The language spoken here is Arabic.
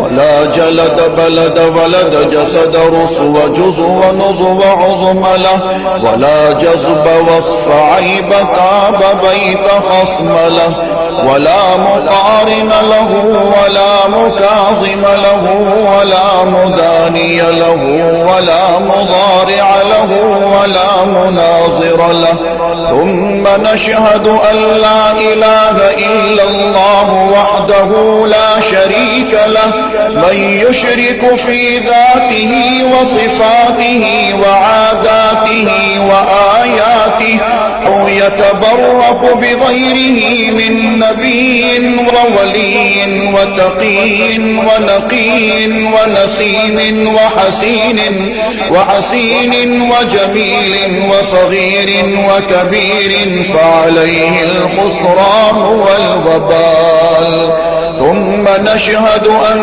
ولا جلد بلد ولد جسد رسو جزو ونزو عظم له ولا جذب وصف عيب تاب بيت خصم له ولا مقارن له ولا مكاظم له ولا مداني له ولا مضارع له ولا مناظر له. ثم نشهد أن لا إله إلا الله وحده لا شريك له من يشرك في ذاته وصفاته وعاداته وآياته أو يتبرك بغيره من نبي وولي وتقي ونقي ونسيم وحسين وجميل وصغير وكبير فعليه الخسران والوبال. ثم نشهد أن